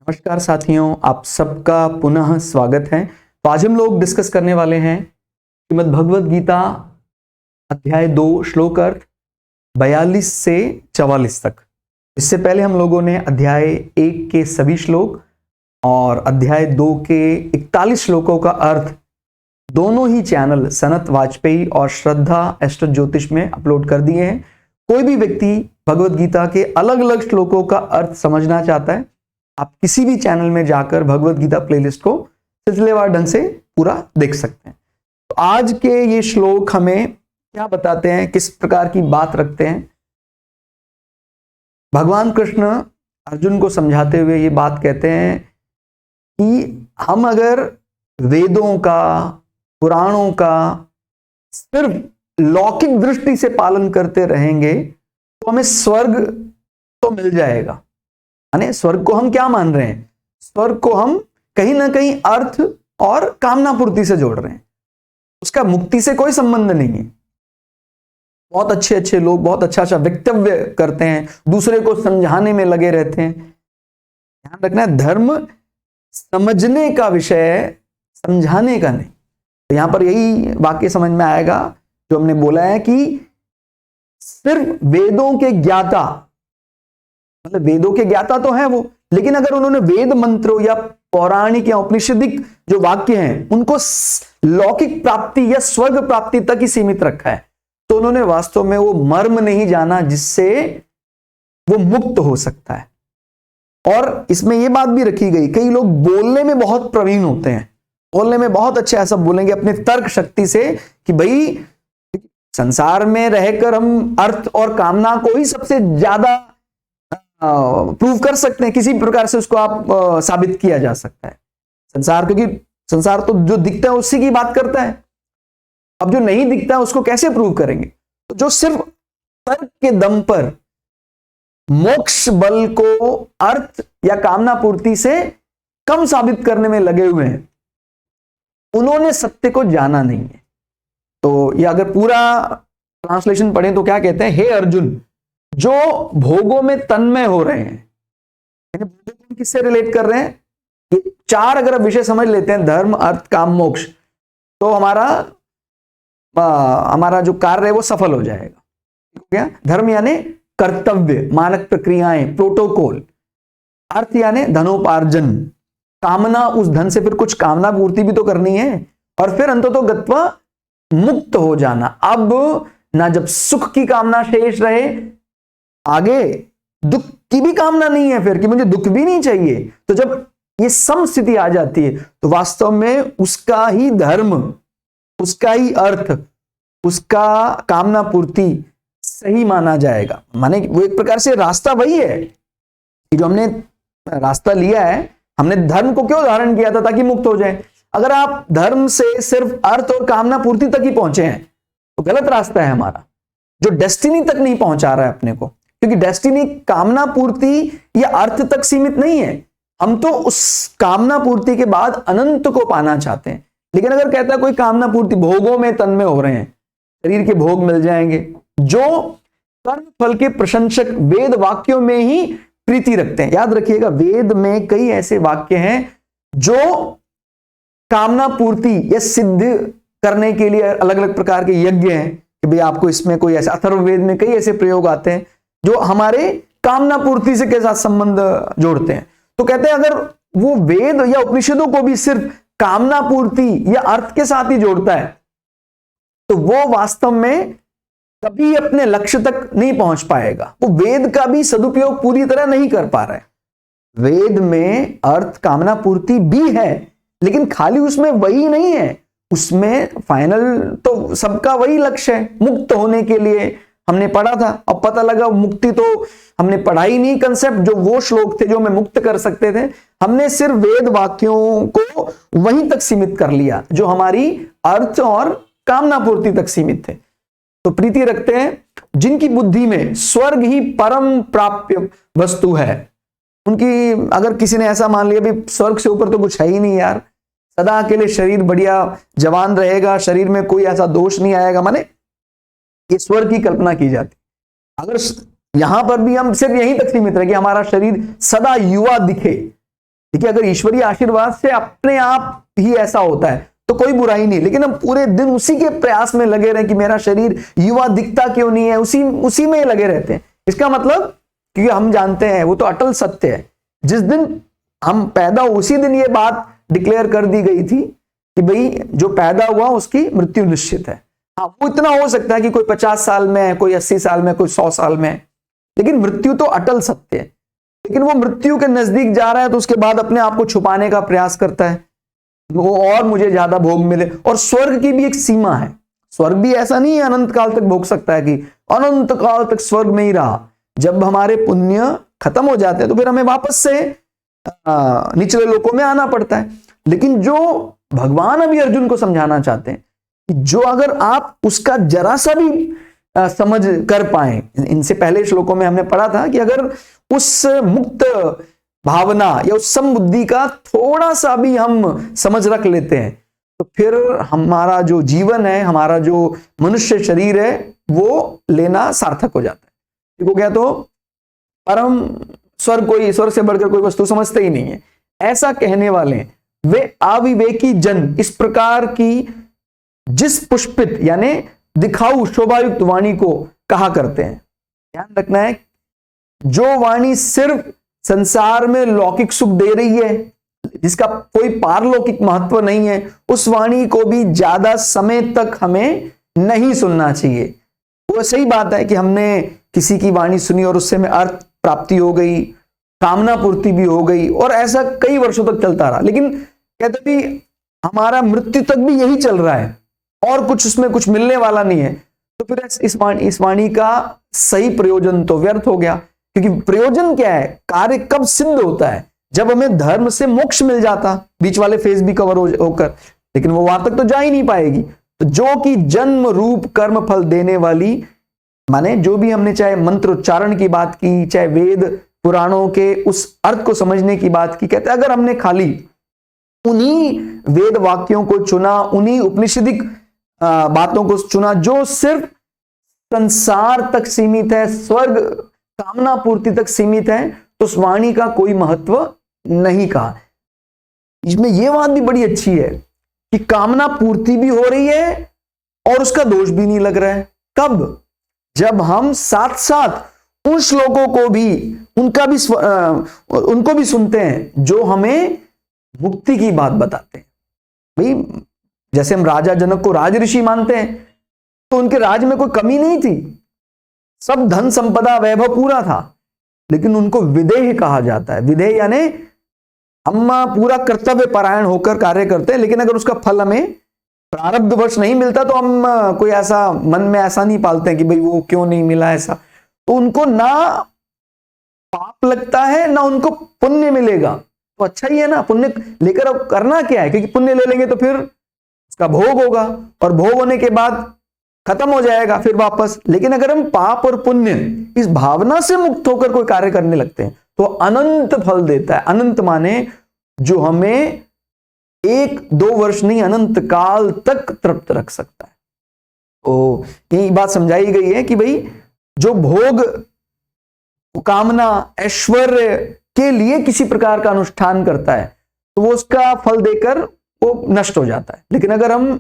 नमस्कार साथियों, आप सबका पुनः स्वागत है। तो आज हम लोग डिस्कस करने वाले हैं श्रीमद् भगवद गीता अध्याय 2 श्लोक अर्थ 42 से 44 तक। इससे पहले हम लोगों ने अध्याय 1 के सभी श्लोक और अध्याय 2 के 41 श्लोकों का अर्थ दोनों ही चैनल सनत वाजपेयी और श्रद्धा एस्ट्रो ज्योतिष में अपलोड कर दिए हैं। कोई भी व्यक्ति भगवद गीता के अलग अलग श्लोकों का अर्थ समझना चाहता है, आप किसी भी चैनल में जाकर भगवद गीता प्लेलिस्ट को सिलसिलेवार ढंग से पूरा देख सकते हैं। तो आज के ये श्लोक हमें क्या बताते हैं, किस प्रकार की बात रखते हैं। भगवान कृष्ण अर्जुन को समझाते हुए ये बात कहते हैं कि हम अगर वेदों का, पुराणों का सिर्फ लौकिक दृष्टि से पालन करते रहेंगे तो हमें स्वर्ग तो मिल जाएगा। यानी स्वर्ग को हम क्या मान रहे हैं? स्वर्ग को हम कहीं ना कहीं अर्थ और कामना पूर्ति से जोड़ रहे हैं, उसका मुक्ति से कोई संबंध नहीं है। बहुत अच्छे अच्छे लोग बहुत अच्छा अच्छा वक्तव्य करते हैं, दूसरे को समझाने में लगे रहते हैं। ध्यान रखना है, धर्म समझने का विषय, समझाने का नहीं। तो यहां पर यही वाक्य समझ में आएगा जो हमने बोला है कि सिर्फ वेदों के ज्ञाता, मतलब वेदों के ज्ञाता तो हैं वो, लेकिन अगर उन्होंने वेद मंत्रों या पौराणिक या औपनिषदिक जो वाक्य हैं उनको लौकिक प्राप्ति या स्वर्ग प्राप्ति तक ही सीमित रखा है, तो उन्होंने वास्तव में वो मर्म नहीं जाना जिससे वो मुक्त हो सकता है। और इसमें यह बात भी रखी गई, कई लोग बोलने में बहुत प्रवीण होते हैं, बोलने में बहुत अच्छे ऐसा बोलेंगे अपने तर्क शक्ति से कि भाई संसार में रहकर हम अर्थ और कामना को ही सबसे ज्यादा प्रूव कर सकते हैं, किसी प्रकार से उसको आप साबित किया जा सकता है। संसार, क्योंकि संसार तो जो दिखता है उसी की बात करता है, अब जो नहीं दिखता है उसको कैसे प्रूव करेंगे? तो जो सिर्फ तर्क के दम पर मोक्ष बल को अर्थ या कामना पूर्ति से कम साबित करने में लगे हुए हैं, उन्होंने सत्य को जाना नहीं है। तो ये अगर पूरा ट्रांसलेशन पढ़ें तो क्या कहते हैं, हे अर्जुन, जो भोगों में तन्मय हो रहे हैं, भोगों किससे रिलेट कर रहे हैं? ये चार अगर विषय समझ लेते हैं, धर्म अर्थ काम मोक्ष, तो हमारा जो कार्य है वो सफल हो जाएगा। क्या? धर्म यानी कर्तव्य, मानक प्रक्रियाएं, प्रोटोकॉल। अर्थ यानी धनोपार्जन, कामना, उस धन से फिर कुछ कामना पूर्ति भी तो करनी है, और फिर अंततो गत्वा मुक्त हो जाना। अब ना जब सुख की कामना शेष रहे, आगे दुख की भी कामना नहीं है फिर कि मुझे दुख भी नहीं चाहिए, तो जब ये सम स्थिति आ जाती है तो वास्तव में उसका ही धर्म, उसका ही अर्थ, उसका कामना पूर्ति सही माना जाएगा। माने वो एक प्रकार से रास्ता वही है कि जो हमने रास्ता लिया है, हमने धर्म को क्यों धारण किया था? ताकि मुक्त हो जाए। अगर आप धर्म से सिर्फ अर्थ और कामना पूर्ति तक ही पहुंचे हैं तो गलत रास्ता है हमारा, जो डेस्टिनी तक नहीं पहुंचा रहा है अपने को, क्योंकि डेस्टिनी कामना पूर्ति या अर्थ तक सीमित नहीं है। हम तो उस कामना पूर्ति के बाद अनंत को पाना चाहते हैं। लेकिन अगर कहता है कोई कामना पूर्ति, भोगों में तन्मय हो रहे हैं, शरीर के भोग मिल जाएंगे, जो कर्म फल के प्रशंसक वेद वाक्यों में ही प्रीति रखते हैं। याद रखिएगा, वेद में कई ऐसे वाक्य हैं जो कामना पूर्ति या सिद्ध करने के लिए अलग अलग प्रकार के यज्ञ हैं कि भाई आपको इसमें कोई ऐसा, अथर्ववेद में कई ऐसे प्रयोग आते हैं जो हमारे कामना पूर्ति से के साथ संबंध जोड़ते हैं। तो कहते हैं अगर वो वेद या उपनिषदों को भी सिर्फ कामना पूर्ति या अर्थ के साथ ही जोड़ता है तो वो वास्तव में कभी अपने लक्ष्य तक नहीं पहुंच पाएगा। वो वेद का भी सदुपयोग पूरी तरह नहीं कर पा रहा है। वेद में अर्थ कामना पूर्ति भी है, लेकिन खाली उसमें वही नहीं है, उसमें फाइनल तो सबका वही लक्ष्य है, मुक्त होने के लिए हमने पढ़ा था। अब पता लगा मुक्ति तो हमने पढ़ा ही नहीं, कंसेप्ट जो वो श्लोक थे जो हमें मुक्त कर सकते थे, हमने सिर्फ वेद वाक्यों को वहीं तक सीमित कर लिया जो हमारी अर्थ और कामना पूर्ति तक सीमित थे। तो प्रीति रखते हैं जिनकी बुद्धि में स्वर्ग ही परम प्राप्य वस्तु है। उनकी, अगर किसी ने ऐसा मान लिया भी स्वर्ग से ऊपर तो कुछ है ही नहीं यार, सदा के लिए शरीर बढ़िया जवान रहेगा, शरीर में कोई ऐसा दोष नहीं आएगा, माने ये स्वर्ग की कल्पना की जाती। अगर यहां पर भी हम सिर्फ यहीं तक सीमित रहे कि हमारा शरीर सदा युवा दिखे, देखिए अगर ईश्वरीय आशीर्वाद से अपने आप ही ऐसा होता है तो कोई बुराई नहीं, लेकिन हम पूरे दिन उसी के प्रयास में लगे रहे कि मेरा शरीर युवा दिखता क्यों नहीं है, उसी में लगे रहते हैं। इसका मतलब क्योंकि हम जानते हैं वो तो अटल सत्य है, जिस दिन हम पैदा उसी दिन ये बात डिक्लेयर कर दी गई थी कि भाई जो पैदा हुआ उसकी मृत्यु निश्चित है। हाँ वो इतना हो सकता है कि कोई 50 साल में है, कोई 80 साल में, कोई 100 साल में है, लेकिन मृत्यु तो अटल सत्य है। लेकिन वो मृत्यु के नजदीक जा रहा है तो उसके बाद अपने आप को छुपाने का प्रयास करता है, वो और मुझे ज्यादा भोग मिले। और स्वर्ग की भी एक सीमा है, स्वर्ग भी ऐसा नहीं है अनंत काल तक भोग सकता है कि अनंत काल तक स्वर्ग में ही रहा। जब हमारे पुण्य खत्म हो जाते हैं तो फिर हमें वापस से निचले लोकों में आना पड़ता है। लेकिन जो भगवान अभी अर्जुन को समझाना चाहते हैं कि जो अगर आप उसका जरा सा भी समझ कर पाए, इनसे पहले श्लोकों में हमने पढ़ा था कि अगर उस मुक्त भावना या उस समबुद्धि का थोड़ा सा भी हम समझ रख लेते हैं तो फिर हमारा जो जीवन है, हमारा जो मनुष्य शरीर है, वो लेना सार्थक हो जाता है। ठीक हो गया। तो परम स्वर्ग से बढ़कर कोई वस्तु समझते ही नहीं है, ऐसा कहने वाले वे अविवेकी जन इस प्रकार की जिस पुष्पित यानी दिखाऊ शोभायुक्त वाणी को कहा करते हैं। ध्यान रखना है, जो वाणी सिर्फ संसार में लौकिक सुख दे रही है, जिसका कोई पारलौकिक महत्व नहीं है, उस वाणी को भी ज्यादा समय तक हमें नहीं सुनना चाहिए। वो सही बात है कि हमने किसी की वाणी सुनी और उससे हमें अर्थ प्राप्ति हो गई, कामना पूर्ति भी हो गई और ऐसा कई वर्षों तक चलता रहा, लेकिन कहते भी हमारा मृत्यु तक भी यही चल रहा है और कुछ उसमें कुछ मिलने वाला नहीं है, तो फिर इस वाणी का सही प्रयोजन तो व्यर्थ हो गया। क्योंकि प्रयोजन क्या है, कार्य कब सिद्ध होता है, जब हमें धर्म से मोक्ष मिल जाता, बीच वाले फेज भी कवर होकर, लेकिन वो वहां तक तो जा ही नहीं पाएगी। तो जो कि जन्म रूप कर्म फल देने वाली, माने जो भी हमने चाहे मंत्र उच्चारण की बात की, चाहे वेद पुराणों के उस अर्थ को समझने की बात की, कहते अगर हमने खाली उन्हीं वेद वाक्यों को चुना, उन्हीं उपनिषदिक बातों को चुना जो सिर्फ संसार तक सीमित है, स्वर्ग कामना पूर्ति तक सीमित है, तो उस वाणी का कोई महत्व नहीं कहा। इसमें यह बात भी बड़ी अच्छी है कि कामना पूर्ति भी हो रही है और उसका दोष भी नहीं लग रहा है। कब? जब हम साथ साथ उन श्लोकों को भी उनको भी सुनते हैं जो हमें मुक्ति की बात बताते हैं। भाई जैसे हम राजा जनक को राज ऋषि मानते हैं, तो उनके राज में कोई कमी नहीं थी, सब धन संपदा वैभव पूरा था, लेकिन उनको विदेह कहा जाता है। विदेह यानी हम पूरा कर्तव्य परायण होकर कार्य करते हैं, लेकिन अगर उसका फल हमें प्रारब्धवश नहीं मिलता तो हम कोई ऐसा मन में ऐसा नहीं पालते हैं कि भाई वो क्यों नहीं मिला ऐसा। तो उनको ना पाप लगता है ना उनको पुण्य मिलेगा, तो अच्छा ही है ना। पुण्य लेकर अब करना क्या है, क्योंकि पुण्य ले लेंगे तो फिर उसका भोग होगा और भोग होने के बाद खत्म हो जाएगा फिर वापस। लेकिन अगर हम पाप और पुण्य इस भावना से मुक्त होकर कोई कार्य करने लगते हैं तो अनंत फल देता है। अनंत माने जो हमें 1-2 वर्ष नहीं, अनंत काल तक तृप्त रख सकता है। तो यही बात समझाई गई है कि भाई जो भोग कामना ऐश्वर्य के लिए किसी प्रकार का अनुष्ठान करता है तो वो उसका फल देकर वो नष्ट हो जाता है। लेकिन अगर हम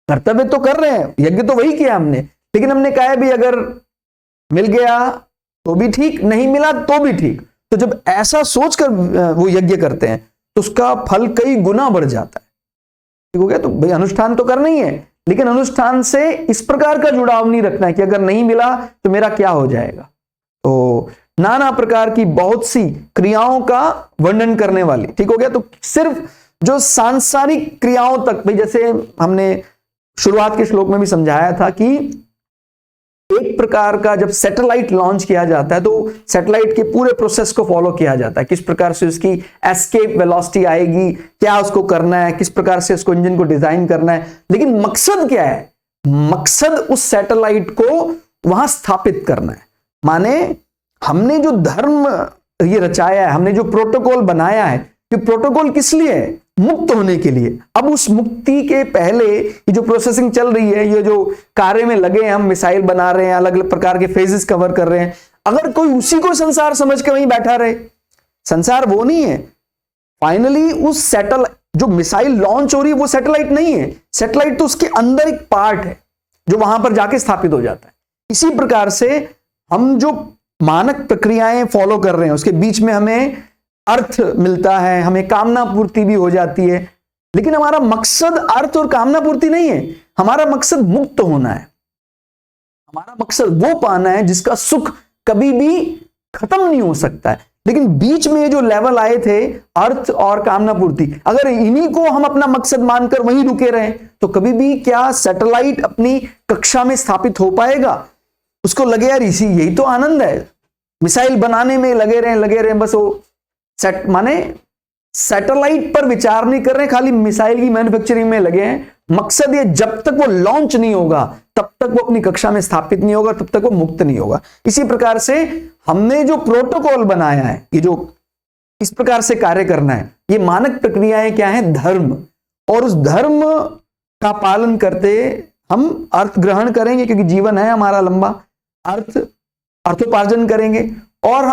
कर्तव्य तो कर रहे हैं, यज्ञ तो वही किया हमने, लेकिन हमने कहा है भी अगर मिल गया तो भी ठीक, नहीं मिला तो भी ठीक, तो जब ऐसा सोचकर वो यज्ञ करते हैं तो उसका फल कई गुना बढ़ जाता है। ठीक हो गया। तो भाई अनुष्ठान तो करना ही है, लेकिन अनुष्ठान से इस प्रकार का जुड़ाव नहीं रखना है कि अगर नहीं मिला तो मेरा क्या हो जाएगा। तो नाना प्रकार की बहुत सी क्रियाओं का वर्णन करने वाली, ठीक हो गया। तो सिर्फ जो सांसारिक क्रियाओं तक, भाई जैसे हमने शुरुआत के श्लोक में भी समझाया था कि एक प्रकार का जब सैटेलाइट लॉन्च किया जाता है तो सैटेलाइट के पूरे प्रोसेस को फॉलो किया जाता है, किस प्रकार से उसकी एस्केप वेलोसिटी आएगी, क्या उसको करना है, किस प्रकार से उसको इंजन को डिजाइन करना है। लेकिन मकसद क्या है? मकसद उस सैटेलाइट को वहां स्थापित करना है। माने हमने जो धर्म ये रचाया है, हमने जो प्रोटोकॉल बनाया है, ये प्रोटोकॉल किस लिए है? मुक्त होने के लिए। अब उस मुक्ति के पहले ये जो प्रोसेसिंग चल रही है, ये जो कार्य में लगे हैं, हम मिसाइल बना रहे हैं, अलग अलग प्रकार के फेजेस कवर कर रहे हैं, अगर कोई उसी को संसार समझ के वहीं बैठा रहे, संसार वो नहीं है। फाइनली उस जो मिसाइल लॉन्च हो रही है वो सैटेलाइट नहीं है, सैटेलाइट तो उसके अंदर एक पार्ट है जो वहां पर जाके स्थापित हो जाता है। इसी प्रकार से हम जो मानक प्रक्रियाएं फॉलो कर रहे हैं उसके बीच में हमें अर्थ मिलता है, हमें कामना पूर्ति भी हो जाती है, लेकिन हमारा मकसद अर्थ और कामना पूर्ति नहीं है। हमारा मकसद मुक्त होना है, हमारा मकसद वो पाना है जिसका सुख कभी भी खत्म नहीं हो सकता है। लेकिन बीच में जो लेवल आए थे अर्थ और कामना पूर्ति, अगर इन्हीं को हम अपना मकसद मानकर वहीं रुके रहे तो कभी भी क्या सैटेलाइट अपनी कक्षा में स्थापित हो पाएगा? उसको लगे यार इसी यही तो आनंद है, मिसाइल बनाने में लगे रहे बस वो माने सैटेलाइट पर विचार नहीं कर रहे, खाली मिसाइल की मैन्युफैक्चरिंग में लगे हैं। मकसद ये जब तक वो लॉन्च नहीं होगा तब तक वो अपनी कक्षा में स्थापित नहीं होगा, तब तक वो मुक्त नहीं होगा। इसी प्रकार से हमने जो प्रोटोकॉल बनाया है, ये जो इस प्रकार से कार्य करना है, ये मानक प्रक्रियाएं क्या है? धर्म। और उस धर्म का पालन करते हम अर्थ ग्रहण करेंगे, क्योंकि जीवन है हमारा लंबा, अर्थोपार्जन करेंगे। और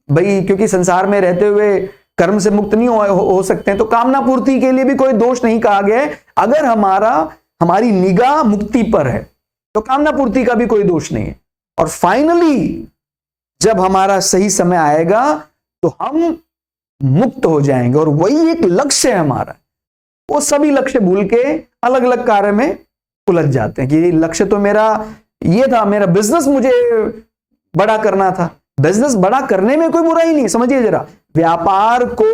भाई क्योंकि संसार में रहते हुए कर्म से मुक्त नहीं हो सकते हैं, तो कामना पूर्ति के लिए भी कोई दोष नहीं कहा गया है। अगर हमारी निगाह मुक्ति पर है तो कामना पूर्ति का भी कोई दोष नहीं है। और फाइनली जब हमारा सही समय आएगा तो हम मुक्त हो जाएंगे, और वही एक लक्ष्य है हमारा। वो सभी लक्ष्य भूल के अलग अलग कार्य में उलझ जाते हैं कि लक्ष्य तो मेरा ये था, मेरा बिजनेस मुझे बड़ा करना था। बिजनेस बड़ा करने में कोई बुराई नहीं, समझिए जरा, व्यापार को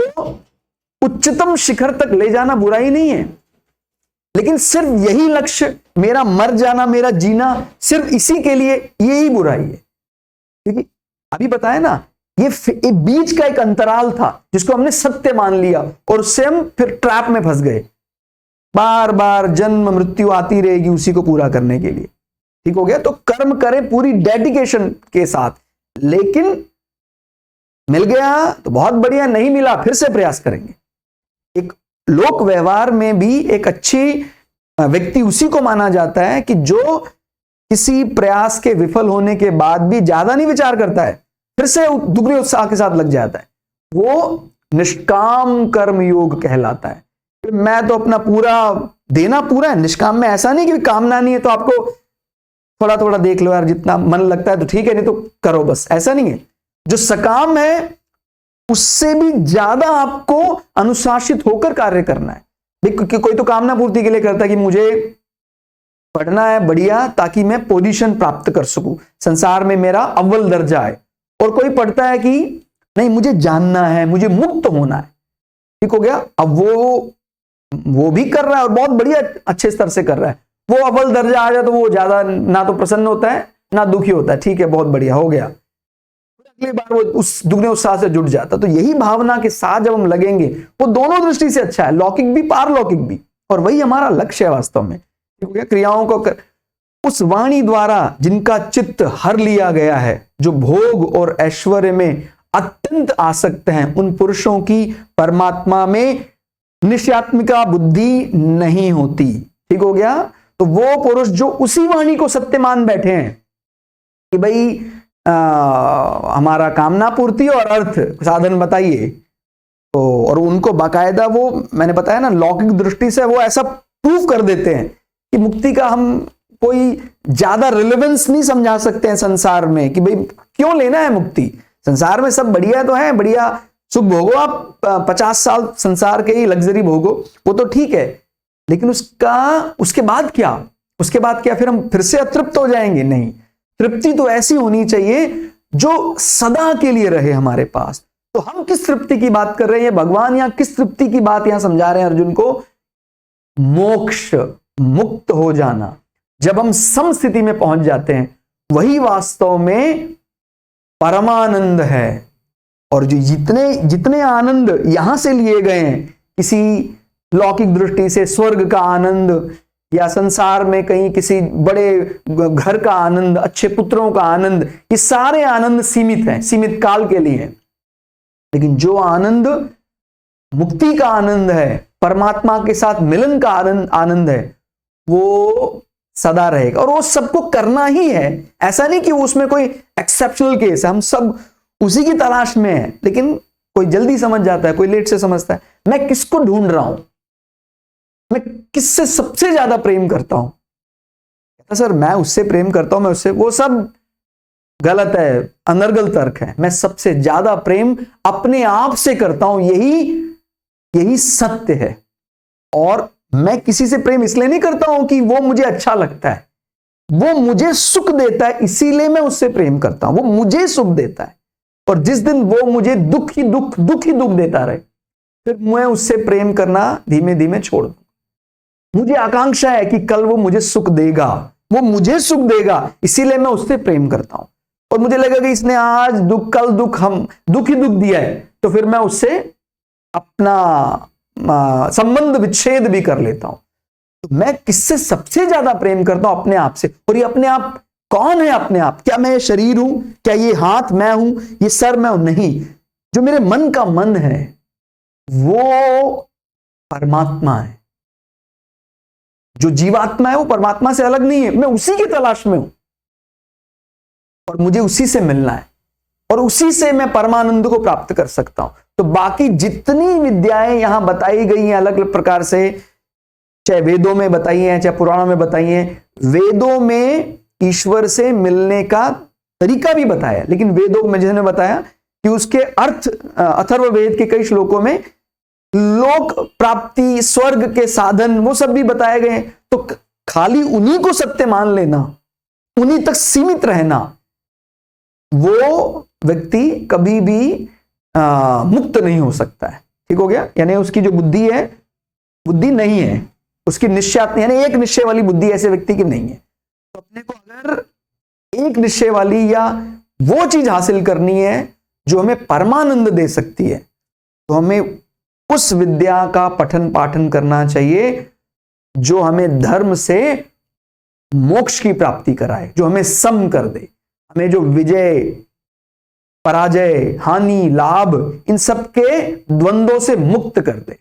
उच्चतम शिखर तक ले जाना बुराई नहीं है, लेकिन सिर्फ यही लक्ष्य, मेरा मर जाना, मेरा जीना, सिर्फ इसी के लिए यही बुराई है। क्योंकि अभी बताया ना, ये बीच का एक अंतराल था जिसको हमने सत्य मान लिया और उससे हम फिर ट्रैप में फंस गए। बार बार जन्म मृत्यु आती रहेगी उसी को पूरा करने के लिए। ठीक हो गया? तो कर्म करें पूरी डेडिकेशन के साथ, लेकिन मिल गया तो बहुत बढ़िया, नहीं मिला फिर से प्रयास करेंगे। एक लोक व्यवहार में भी एक अच्छी व्यक्ति उसी को माना जाता है कि जो किसी प्रयास के विफल होने के बाद भी ज्यादा नहीं विचार करता है, फिर से दुगने उत्साह के साथ लग जाता है। वो निष्काम कर्म योग कहलाता है। मैं तो अपना पूरा देना पूरा है। निष्काम में ऐसा नहीं कि कामना नहीं है तो आपको थोड़ा थोड़ा देख लो यार, जितना मन लगता है तो ठीक है, नहीं तो करो, बस ऐसा नहीं है। जो सकाम है उससे भी ज्यादा आपको अनुशासित होकर कार्य करना है। कोई तो कामना पूर्ति के लिए करता है कि मुझे पढ़ना है बढ़िया ताकि मैं पोजीशन प्राप्त कर सकूं, संसार में मेरा अव्वल दर्जा है। और कोई पढ़ता है कि नहीं, मुझे जानना है, मुझे मुक्त होना है। ठीक हो गया? अब वो भी कर रहा है और बहुत बढ़िया अच्छे स्तर से कर रहा है। वो अव्वल दर्जा आ जाए तो वो ज्यादा ना तो प्रसन्न होता है ना दुखी होता है। ठीक है, बहुत बढ़िया हो गया, अगली बार वो उस दुगने उत्साह से जुड़ जाता। तो यही भावना के साथ जब हम लगेंगे, वो दोनों दृष्टि से अच्छा है, लौकिक भी पारलौकिक भी, और वही हमारा लक्ष्य है वास्तव में। ठीक हो गया? क्रियाओं को उस वाणी द्वारा जिनका चित्त हर लिया गया है, जो भोग और ऐश्वर्य में अत्यंत आसक्त हैं, उन पुरुषों की परमात्मा में निश्चयात्मिका बुद्धि नहीं होती। ठीक हो गया? तो वो पुरुष जो उसी वाणी को सत्य मान बैठे हैं कि भाई हमारा कामना पूर्ति और अर्थ साधन बताइए, तो और उनको बाकायदा वो मैंने बताया ना, लौकिक दृष्टि से वो ऐसा प्रूव कर देते हैं कि मुक्ति का हम कोई ज्यादा रिलेवेंस नहीं समझा सकते हैं संसार में, कि भाई क्यों लेना है मुक्ति, संसार में सब बढ़िया तो है, बढ़िया सुख भोगो, आप 50 साल संसार के ही लग्जरी भोगो, वो तो ठीक है, लेकिन उसके बाद क्या फिर हम फिर से अतृप्त हो जाएंगे? नहीं, तृप्ति तो ऐसी होनी चाहिए जो सदा के लिए रहे हमारे पास। तो हम किस तृप्ति की बात कर रहे हैं? भगवान यहां किस तृप्ति की बात यहां समझा रहे हैं अर्जुन को? मोक्ष, मुक्त हो जाना। जब हम सम स्थिति में पहुंच जाते हैं, वही वास्तव में परमानंद है। और जो जितने आनंद यहां से लिए गए हैं, किसी लौकिक दृष्टि से स्वर्ग का आनंद या संसार में कहीं किसी बड़े घर का आनंद, अच्छे पुत्रों का आनंद, ये सारे आनंद सीमित हैं, सीमित काल के लिए हैं। लेकिन जो आनंद मुक्ति का आनंद है, परमात्मा के साथ मिलन का आनंद है, वो सदा रहेगा। और वो सबको करना ही है, ऐसा नहीं कि उसमें कोई एक्सेप्शनल केस है, हम सब उसी की तलाश में है। लेकिन कोई जल्दी समझ जाता है, कोई लेट से समझता है। मैं किसको ढूंढ रहा हूं, मैं किससे सबसे ज्यादा प्रेम करता हूं? कहता सर मैं उससे प्रेम करता हूं, मैं उससे, वो सब गलत है, अनर्गल तर्क है। मैं सबसे ज्यादा प्रेम अपने आप से करता हूं, यही सत्य है। और मैं किसी से प्रेम इसलिए नहीं करता हूं कि वो मुझे अच्छा लगता है, वो मुझे सुख देता है, इसीलिए मैं उससे प्रेम करता हूं। वो मुझे सुख देता है, और जिस दिन वो मुझे दुख ही दुख देता रहे, फिर मैं उससे प्रेम करना धीमे धीमे छोड़ दूं। मुझे आकांक्षा है कि कल वो मुझे सुख देगा, वो मुझे सुख देगा, इसीलिए मैं उससे प्रेम करता हूं। और मुझे लगा कि इसने आज दुख, कल दुख, हम दुख ही दुख दिया है, तो फिर मैं उससे अपना संबंध विच्छेद भी कर लेता हूं। तो मैं किससे सबसे ज्यादा प्रेम करता हूं? अपने आप से। और ये अपने आप कौन है? अपने आप, क्या मैं ये शरीर हूं? क्या ये हाथ मैं हूं? ये सर मैं हूं? नहीं। जो मेरे मन का मन है वो परमात्मा है। जो जीवात्मा है वो परमात्मा से अलग नहीं है। मैं उसी की तलाश में हूं और मुझे उसी से मिलना है, और उसी से मैं परमानंद को प्राप्त कर सकता हूं। तो बाकी जितनी विद्याएं यहां बताई गई हैं अलग अलग प्रकार से, चाहे वेदों में बताई हैं, चाहे पुराणों में बताई हैं, वेदों में ईश्वर से मिलने का तरीका भी बताया, लेकिन वेदों में जिन्होंने बताया कि उसके अर्थ, अथर्ववेद के कई श्लोकों में लोक प्राप्ति, स्वर्ग के साधन, वो सब भी बताए गए। तो खाली उन्हीं को सत्य मान लेना, उन्हीं तक सीमित रहना, वो व्यक्ति कभी भी मुक्त नहीं हो सकता है। ठीक हो गया? यानी उसकी जो बुद्धि है, बुद्धि नहीं है उसकी, निश्चय, यानी एक निश्चय वाली बुद्धि ऐसे व्यक्ति की नहीं है। तो अपने को अगर एक निश्चय वाली या वो चीज हासिल करनी है जो हमें परमानंद दे सकती है, तो हमें उस विद्या का पठन पाठन करना चाहिए जो हमें धर्म से मोक्ष की प्राप्ति कराए, जो हमें सम कर दे, हमें जो विजय, पराजय, हानि, लाभ, इन सब के द्वंद्वों से मुक्त कर दे।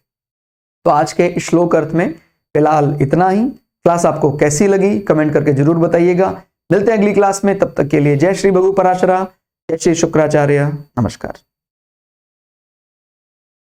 तो आज के श्लोक अर्थ में फिलहाल इतना ही। क्लास आपको कैसी लगी कमेंट करके जरूर बताइएगा। मिलते हैं अगली क्लास में, तब तक के लिए जय श्री भगु पराशरा, जय श्री शुक्राचार्य, नमस्कार।